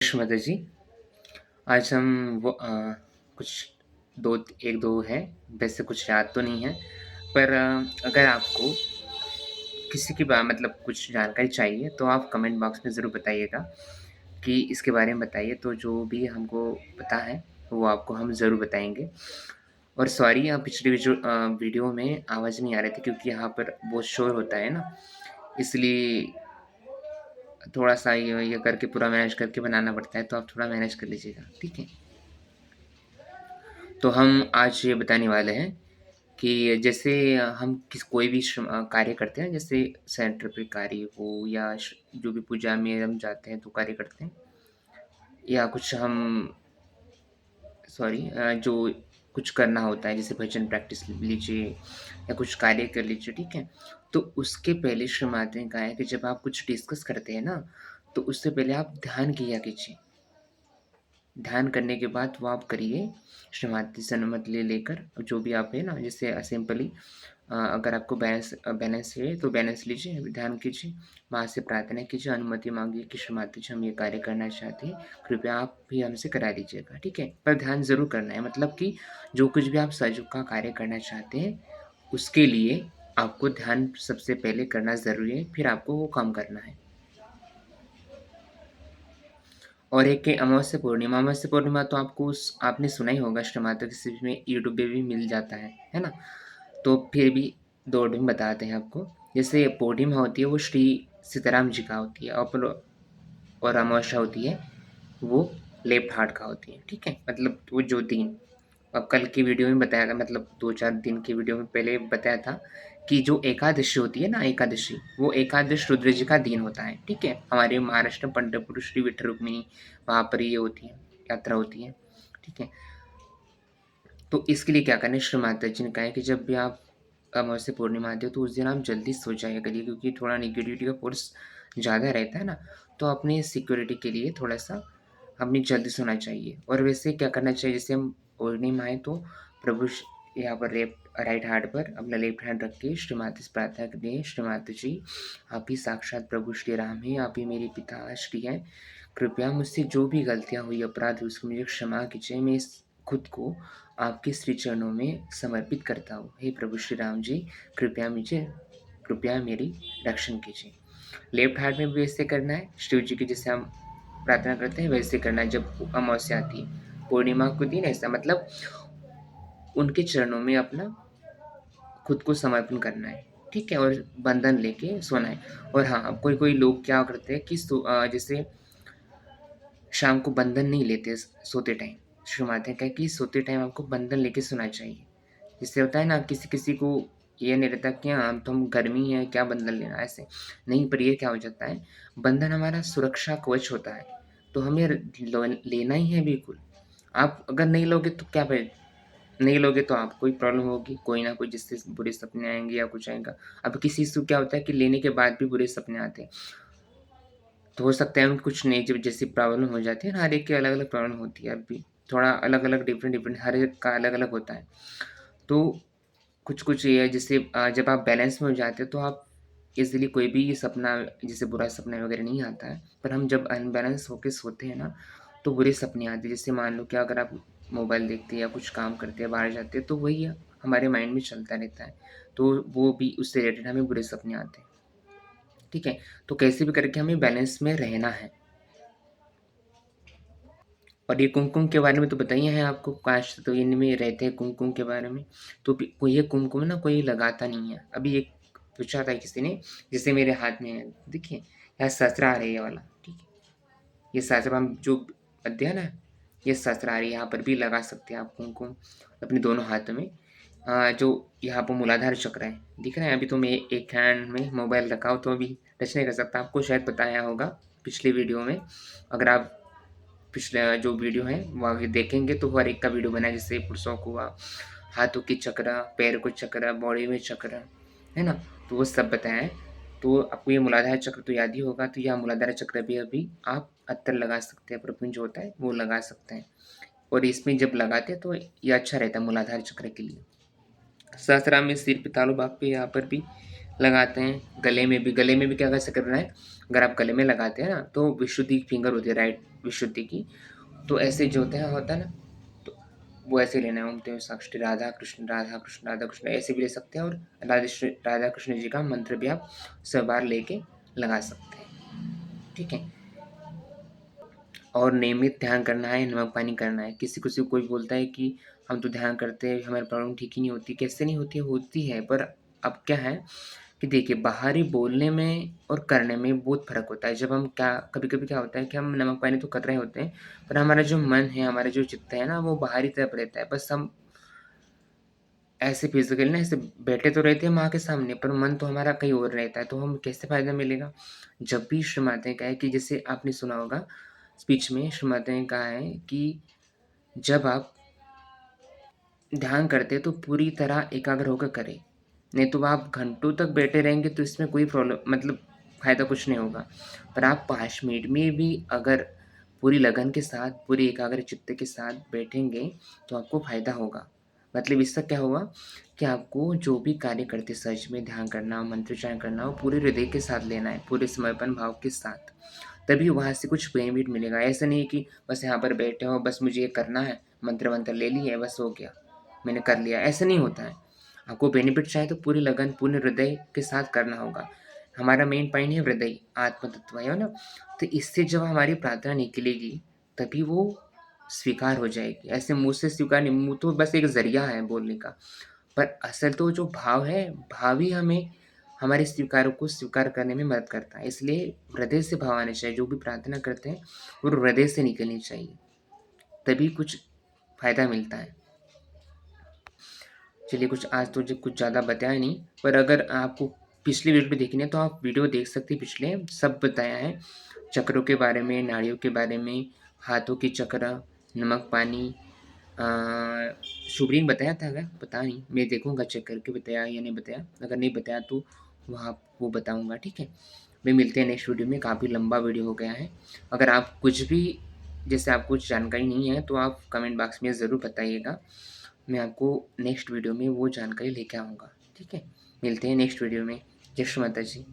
माता जी, आज हम कुछ 2 1-2 है, वैसे कुछ याद तो नहीं है, पर अगर आपको किसी की मतलब कुछ जानकारी चाहिए, तो आप कमेंट बॉक्स में ज़रूर बताइएगा कि इसके बारे में बताइए, तो जो भी हमको पता है, वो आपको हम ज़रूर बताएँगे। और सॉरी पिछली वीडियो में आवाज़ नहीं आ रही थी क्योंकि यहाँ पर बहुत शोर होता है ना, इसलिए थोड़ा-सा ये करके पूरा मैनेज करके बनाना पड़ता है, तो आप थोड़ा मैनेज कर लीजिएगा, ठीक है? तो हम आज ये बताने वाले हैं कि जैसे हम कोई भी कार्य करते हैं, जैसे सेंटर पे कार्य हो या जो भी पूजा में हम जाते हैं तो कार्य करते हैं, या कुछ हम सॉरी जो कुछ करना होता है, जैसे भजन प्रैक्टिस लीजिए या कुछ कार्य कर लीजिए, ठीक है? तो उसके पहले श्री माता ने कहा है कि जब आप कुछ डिस्कस करते हैं ना, तो उससे पहले आप ध्यान किया कीजिए। ध्यान करने के बाद वो आप करिए, शमाधि से अनुमति लेकर जो भी आप है ना, जैसे सिंपली अगर आपको बैलेंस है तो बैलेंस लीजिए, ध्यान कीजिए, माँ से प्रार्थना कीजिए, अनुमति मांगिए कि शमाधि जी हम ये कार्य करना चाहते हैं, कृपया आप भी हमसे करा दीजिएगा, ठीक है? पर ध्यान ज़रूर करना है, मतलब कि जो कुछ भी आप सहयोग का कार्य करना चाहते हैं, उसके लिए आपको ध्यान सबसे पहले करना ज़रूरी है, फिर आपको वो काम करना है। और एक है अमावस्या पूर्णिमा तो आपने सुना ही होगा, श्रीमाता किसी में यूट्यूब पे भी मिल जाता है ना? तो फिर भी 2 दिन बताते हैं आपको। जैसे पूर्णिमा होती है वो श्री सीताराम जी का होती है, और अमावस्या होती है वो लेफ्ट हार्ट का होती है, ठीक है? मतलब वो जो दिन अब कल की वीडियो में बताया था, मतलब 2-4 दिन की वीडियो में पहले बताया था कि जो एकादशी होती है ना, एकादशी, वो एकादश रुद्र जी का दिन होता है, ठीक है? हमारे महाराष्ट्र में पंढरपुर श्री विठ्ठल रुक्मिणी, वहाँ पर ये होती है, यात्रा होती है, ठीक है? तो इसके लिए क्या करना है, श्री माता जी ने कहा है कि जब भी आप अमावस्या पूर्णिमा आती हो, तो उस दिन आप जल्दी सो जाया करिए, क्योंकि थोड़ा नेगेटिविटी का फ़ोर्स ज़्यादा रहता है ना, तो अपनी सिक्योरिटी के लिए थोड़ा-सा हमें जल्दी सोना चाहिए। और वैसे क्या करना चाहिए, जैसे हम पूर्णिमा है तो प्रभु यहाँ पर राइट हार्ट पर अपना लेफ्ट हैंड रख के श्री माता से प्रार्थना करिए, श्री माता जी, आप ही साक्षात प्रभु श्री राम हैं, आप ही मेरे पिता श्री हैं, कृपया मुझसे जो भी गलतियाँ हुई, अपराध हुए, उसको मुझे क्षमा कीजिए। मैं इस खुद को आपके श्री चरणों में समर्पित करता हूँ। हे प्रभु श्री राम जी, कृपया मेरी रक्षण कीजिए। लेफ्ट हार्ट में भी वैसे करना है, शिव जी की जैसे हम प्रार्थना करते हैं वैसे करना है जब अमावस्या आती है। पूर्णिमा को दिन ऐसा मतलब उनके चरणों में अपना खुद को समर्पण करना है, ठीक है? और बंधन लेके सोना है। और हाँ, कोई-कोई लोग क्या करते हैं कि जैसे शाम को बंधन नहीं लेते सोते टाइम। श्री माता ने कहा कि सोते टाइम आपको बंधन लेके सोना चाहिए। जिससे होता है ना, किसी-किसी को ये नहीं रहता कि हाँ, तो हम गर्मी है क्या बंधन लेना है ऐसे। नहीं, पर ये क्या हो जाता है, बंधन हमारा सुरक्षा कवच होता है, तो हमें लेना ही है बिल्कुल। आप अगर नहीं लोगे तो क्या नहीं लोगे तो आपको ही प्रॉब्लम होगी, कोई ना कोई जिससे बुरे सपने आएँगे या कुछ आएगा। अब किसी से क्या होता है कि लेने के बाद भी बुरे सपने आते हैं। तो हो सकता है उनको कुछ नहीं, जब जैसी प्रॉब्लम हो जाती है ना, हर एक की अलग-अलग प्रॉब्लम होती है, अभी थोड़ा अलग-अलग डिफरेंट हर एक का अलग-अलग होता है। तो कुछ-कुछ ये है, जैसे जब आप बैलेंस में हो जाते हो तो आप ईज़िली कोई भी सपना, जैसे बुरा सपना वगैरह नहीं आता है। पर हम जब अनबैलेंस होके सोते हैं ना, तो बुरे सपने आते हैं। जैसे मान लो कि अगर आप मोबाइल देखते हैं या कुछ काम करते हैं, बाहर जाते हैं, तो वही हमारे माइंड में चलता रहता है। तो वो भी उससे रिलेटेड हमें बुरे सपने आते हैं, ठीक है? तो कैसे भी करके हमें बैलेंस में रहना है। और ये कुमकुम के बारे में तो बताइए हैं आपको, काश तो इनमें रहते हैं कुमकुम के बारे में। तो कोई ये कुमकुम ना कोई लगाता नहीं है। अभी एक पूछा था किसी ने, जैसे मेरे हाथ में है, देखिए यहाँ ससरा आ रही है ये वाला, ठीक है? ये ससरा हम जो अध्ययन है, ये ससरा आ रही है, यहाँ पर भी लगा सकते हैं आप कुमकुम अपने दोनों हाथों में। जो यहाँ पर मूलाधार चक्र है, दिख रहा है? अभी तो मैं एक हैंड में मोबाइल रखा हूँ तो अभी टच नहीं कर सकता, आपको शायद बताया होगा पिछली वीडियो में। अगर आप पिछला जो वीडियो है वो आगे देखेंगे तो हर एक का वीडियो बना है, जैसे पुरुषों को हुआ, हाथों की चक्र, पैर को चक्र, बॉडी में चक्र, है ना? तो वो सब बताया है। तो आपको ये मूलाधार चक्र तो याद ही होगा, तो यह मूलाधार चक्र भी अभी आप अत्तर लगा सकते हैं, प्रपुंज होता है वो लगा सकते हैं। और इसमें जब लगाते हैं तो ये अच्छा रहता है मूलाधार चक्र के लिए। सहस्रार में सिर पे तालु भाग पे यहाँ पर भी लगाते हैं, गले में भी क्या कैसे करना है, अगर आप गले में लगाते हैं ना, तो विशुद्धि की फिंगर होती है, राइट विशुद्धि की, तो ऐसे जो होता है ना, तो वो ऐसे लेना है, ओम तेज साक्षी राधा कृष्ण राधा कृष्ण राधा कृष्ण, ऐसे भी ले सकते हैं, और राधा कृष्ण जी का मंत्र भी आप 100 बार लेके लगा सकते हैं, ठीक है। और नियमित ध्यान करना है, नमक पानी करना है। किसी-किसी को कोई बोलता है कि हम तो ध्यान करते हैं, हमारी प्रॉब्लम ठीक ही नहीं होती। कैसे नहीं होती? होती है, पर अब क्या है कि देखिए, बाहरी बोलने में और करने में बहुत फ़र्क होता है। जब हम क्या कभी-कभी क्या होता है कि हम नमक पानी तो कर रहे होते हैं, पर हमारा जो मन है, हमारा जो चित्त है ना, वो बाहरी तरफ रहता है। बस हम ऐसे फिज़िकली ना ऐसे बैठे तो रहते हैं माँ के सामने, पर मन तो हमारा कहीं और रहता है, तो हम कैसे फ़ायदा मिलेगा? जब भी श्री माता ने कहा है कि जैसे आपने सुना होगा स्पीच में श्री माता ने कहा है कि जब आप ध्यान करते हैं तो पूरी तरह एकाग्र होकर करें, नहीं तो आप घंटों तक बैठे रहेंगे तो इसमें कोई प्रॉब्लम मतलब फ़ायदा कुछ नहीं होगा। पर आप 5 मिनट में भी अगर पूरी लगन के साथ, पूरी एकाग्र चित्त के साथ बैठेंगे तो आपको फ़ायदा होगा। मतलब इससे क्या होगा कि आपको जो भी कार्य करते सच में ध्यान करना, मंत्रोच्चारण करना हो, पूरे हृदय के साथ लेना है, पूरे समर्पण भाव के साथ। तभी वहाँ से कुछ बेनिफिट मिलेगा। ऐसा नहीं है कि बस यहाँ पर बैठे हो, बस मुझे ये करना है, मंत्र-वंत्र ले लिए, बस हो गया, मैंने कर लिया, ऐसा नहीं होता है। आपको बेनिफिट चाहिए तो पूरी लगन, पूर्ण हृदय के साथ करना होगा। हमारा मेन पॉइंट है हृदय, आत्म तत्व है ना? तो इससे जब हमारी प्रार्थना निकलेगी, तभी वो स्वीकार हो जाएगी। ऐसे मुँह से स्वीकार नहीं, मुँह तो बस एक ज़रिया है बोलने का, पर असल तो जो भाव है, भाव ही हमें हमारे स्वीकारों को स्वीकार करने में मदद करता है। इसलिए हृदय से भाव आने चाहिए, जो भी प्रार्थना करते हैं, वो हृदय से निकलनी चाहिए, तभी कुछ फ़ायदा मिलता है। चलिए कुछ आज तो कुछ ज़्यादा बताया नहीं, पर अगर आपको पिछली वीडियो देखनी है तो आप वीडियो देख सकते हैं, पिछले सब बताया है। चक्रों के बारे में, नाड़ियों के बारे में, हाथों की चक्र, नमक पानी, शुभरिंग बताया था क्या? पता नहीं, मैं देखूँगा चेक करके बताया या नहीं बताया। अगर नहीं बताया तो वहाँ वो बताऊँगा, ठीक है? मैं मिलते हैं नेक्स्ट वीडियो में, काफ़ी लंबा वीडियो हो गया है। अगर आप कुछ भी जैसे आपको कुछ जानकारी नहीं है तो आप कमेंट बॉक्स में ज़रूर बताइएगा। मैं आपको नेक्स्ट वीडियो में वो जानकारी लेके आऊँगा, ठीक है? मिलते हैं नेक्स्ट वीडियो में। जय श्री माता जी।